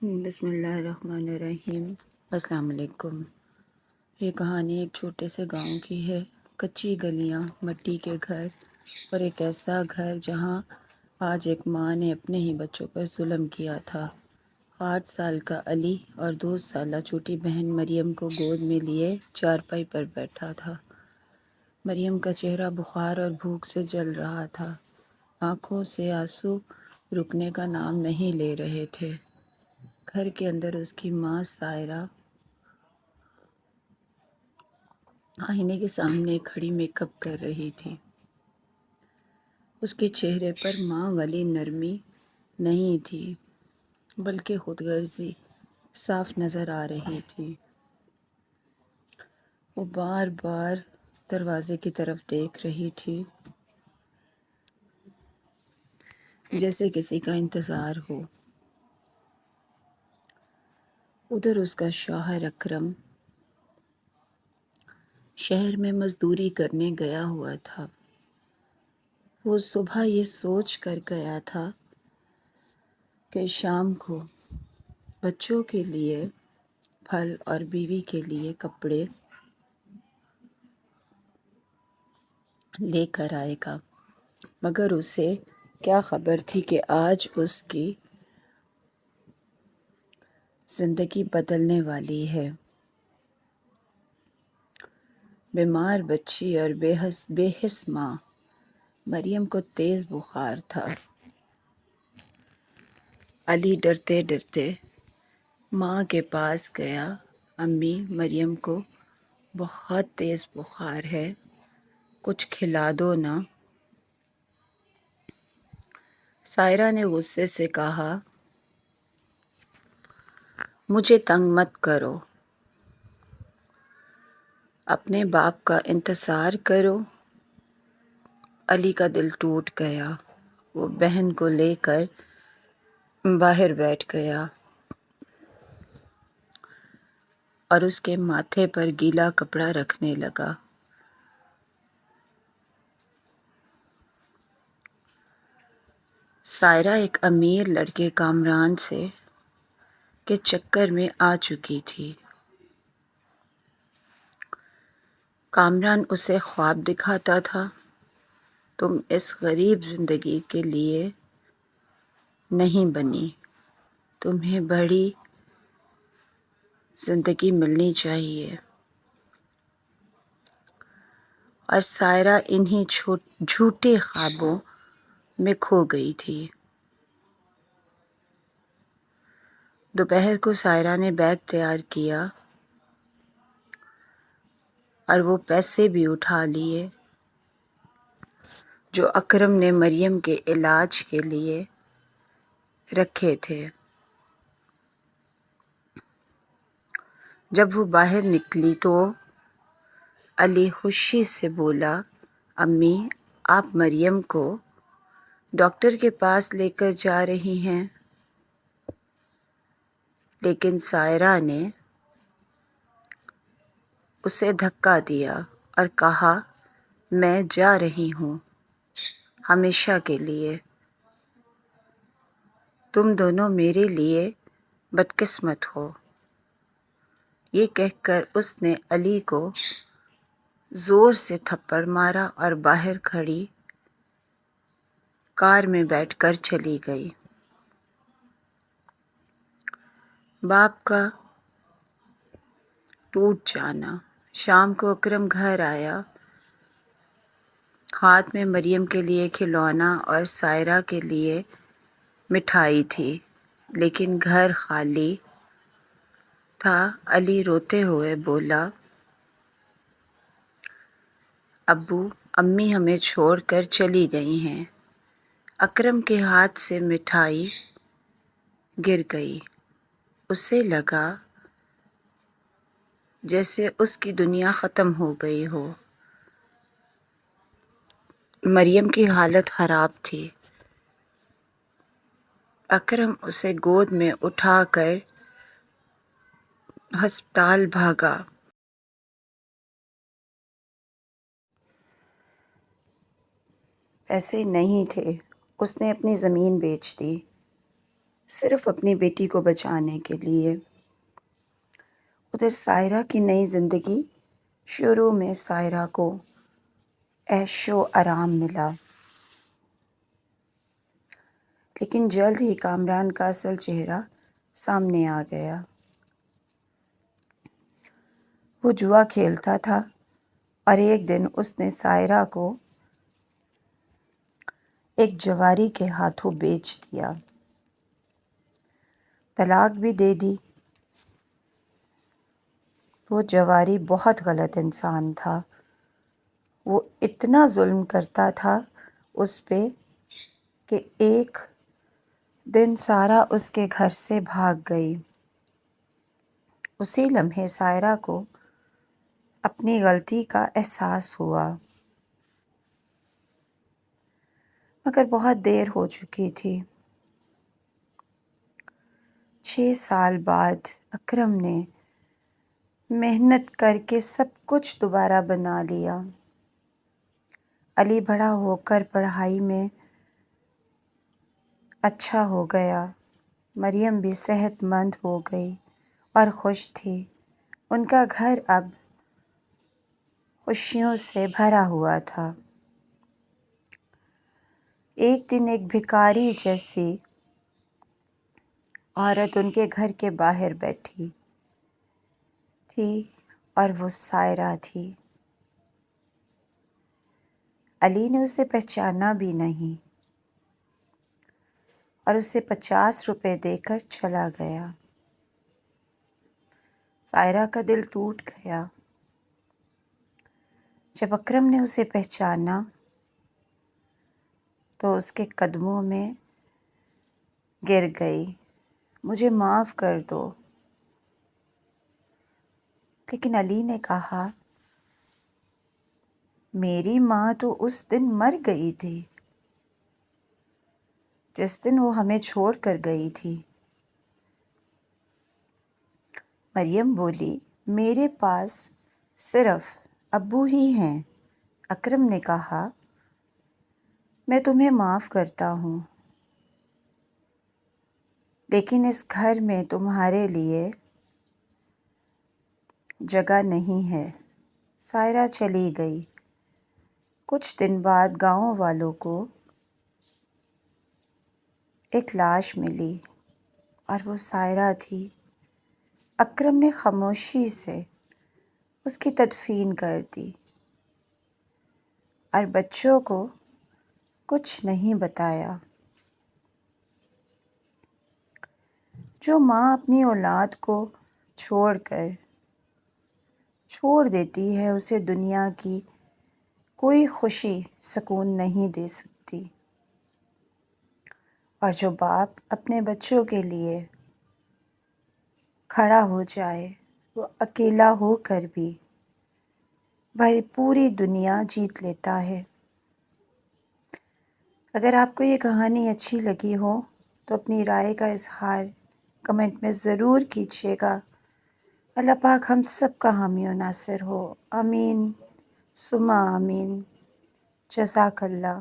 بسم اللہ الرحمن الرحیم۔ السلام علیکم۔ یہ کہانی ایک چھوٹے سے گاؤں کی ہے۔ کچی گلیاں، مٹی کے گھر اور ایک ایسا گھر جہاں آج ایک ماں نے اپنے ہی بچوں پر ظلم کیا تھا۔ 8 سال کا علی اور 2 سالہ چھوٹی بہن مریم کو گود میں لیے چارپائی پر بیٹھا تھا۔ مریم کا چہرہ بخار اور بھوک سے جل رہا تھا۔ آنکھوں سے آنسو رکنے کا نام نہیں لے رہے تھے۔ گھر کے اندر اس کی ماں سائرہ آئینے کے سامنے کھڑی میک اپ کر رہی تھی۔ اس کے چہرے پر ماں والی نرمی نہیں تھی، بلکہ خود غرضی صاف نظر آ رہی تھی۔ وہ بار بار دروازے کی طرف دیکھ رہی تھی، جیسے کسی کا انتظار ہو۔ ادھر اس کا شوہر اکرم شہر میں مزدوری کرنے گیا ہوا تھا۔ وہ صبح یہ سوچ کر گیا تھا کہ شام کو بچوں کے لیے پھل اور بیوی کے لیے کپڑے لے کر آئے گا، مگر اسے کیا خبر تھی کہ آج اس کی زندگی بدلنے والی ہے۔ بیمار بچی اور بے حس ماں مریم کو تیز بخار تھا۔ علی ڈرتے ڈرتے ماں کے پاس گیا۔ امی، مریم کو بہت تیز بخار ہے، کچھ کھلا دو نا۔ سائرہ نے غصے سے کہا، مجھے تنگ مت کرو، اپنے باپ کا انتظار کرو۔ علی کا دل ٹوٹ گیا۔ وہ بہن کو لے کر باہر بیٹھ گیا اور اس کے ماتھے پر گیلا کپڑا رکھنے لگا۔ سائرہ ایک امیر لڑکے کامران سے کے چکر میں آ چکی تھی۔ کامران اسے خواب دکھاتا تھا، تم اس غریب زندگی کے لیے نہیں بنی، تمہیں بڑی زندگی ملنی چاہیے۔ اور سائرہ انہی جھوٹے خوابوں میں کھو گئی تھی۔ دوپہر کو سائرہ نے بیگ تیار کیا اور وہ پیسے بھی اٹھا لیے جو اکرم نے مریم کے علاج کے لیے رکھے تھے۔ جب وہ باہر نکلی تو علی خوشی سے بولا، امی، آپ مریم کو ڈاکٹر کے پاس لے کر جا رہی ہیں؟ لیکن سائرہ نے اسے دھکا دیا اور کہا، میں جا رہی ہوں ہمیشہ کے لیے۔ تم دونوں میرے لیے بدقسمت ہو۔ یہ کہہ کر اس نے علی کو زور سے تھپڑ مارا اور باہر کھڑی کار میں بیٹھ کر چلی گئی۔ باپ کا ٹوٹ جانا۔ شام کو اکرم گھر آیا۔ ہاتھ میں مریم کے لیے کھلونا اور سائرہ کے لیے مٹھائی تھی، لیکن گھر خالی تھا۔ علی روتے ہوئے بولا، ابو، امی ہمیں چھوڑ کر چلی گئی ہیں۔ اکرم کے ہاتھ سے مٹھائی گر گئی۔ اسے لگا جیسے اس کی دنیا ختم ہو گئی ہو۔ مریم کی حالت خراب تھی۔ اکرم اسے گود میں اٹھا کر ہسپتال بھاگا۔ پیسے نہیں تھے۔ اس نے اپنی زمین بیچ دی۔ صرف اپنی بیٹی کو بچانے کے لیے۔ ادھر سائرہ کی نئی زندگی شروع میں سائرہ کو عیش و آرام ملا، لیکن جلد ہی کامران کا اصل چہرہ سامنے آ گیا۔ وہ جوا کھیلتا تھا اور ایک دن اس نے سائرہ کو ایک جواری کے ہاتھوں بیچ دیا، طلاق بھی دے دی۔ وہ جواری بہت غلط انسان تھا، وہ اتنا ظلم کرتا تھا اس پہ کہ ایک دن سارہ اس کے گھر سے بھاگ گئی۔ اسی لمحے سائرہ کو اپنی غلطی کا احساس ہوا، مگر بہت دیر ہو چکی تھی۔ 6 سال بعد اکرم نے محنت کر کے سب کچھ دوبارہ بنا لیا۔ علی بڑا ہو کر پڑھائی میں اچھا ہو گیا، مریم بھی صحت مند ہو گئی اور خوش تھی۔ ان کا گھر اب خوشیوں سے بھرا ہوا تھا۔ ایک دن ایک بھکاری جیسی عورت ان کے گھر کے باہر بیٹھی تھی اور وہ سائرہ تھی۔ علی نے اسے پہچانا بھی نہیں اور اسے 50 روپے دے کر چلا گیا۔ سائرہ کا دل ٹوٹ گیا۔ جب اکرم نے اسے پہچانا تو اس کے قدموں میں گر گئی، مجھے معاف کر دو۔ لیکن علی نے کہا، میری ماں تو اس دن مر گئی تھی جس دن وہ ہمیں چھوڑ کر گئی تھی۔ مریم بولی، میرے پاس صرف ابو ہی ہیں۔ اکرم نے کہا، میں تمہیں معاف کرتا ہوں، لیکن اس گھر میں تمہارے لیے جگہ نہیں ہے۔ سائرہ چلی گئی۔ کچھ دن بعد گاؤں والوں کو ایک لاش ملی اور وہ سائرہ تھی۔ اکرم نے خاموشی سے اس کی تدفین کر دی اور بچوں کو کچھ نہیں بتایا۔ جو ماں اپنی اولاد کو چھوڑ دیتی ہے اسے دنیا کی کوئی خوشی سکون نہیں دے سکتی، اور جو باپ اپنے بچوں کے لیے کھڑا ہو جائے وہ اکیلا ہو کر بھی پوری دنیا جیت لیتا ہے۔ اگر آپ کو یہ کہانی اچھی لگی ہو تو اپنی رائے کا اظہار کمنٹ میں ضرور کیجیے گا۔ اللہ پاک ہم سب کا حامی و ناصر ہو، آمین ثم آمین۔ جزاک اللہ۔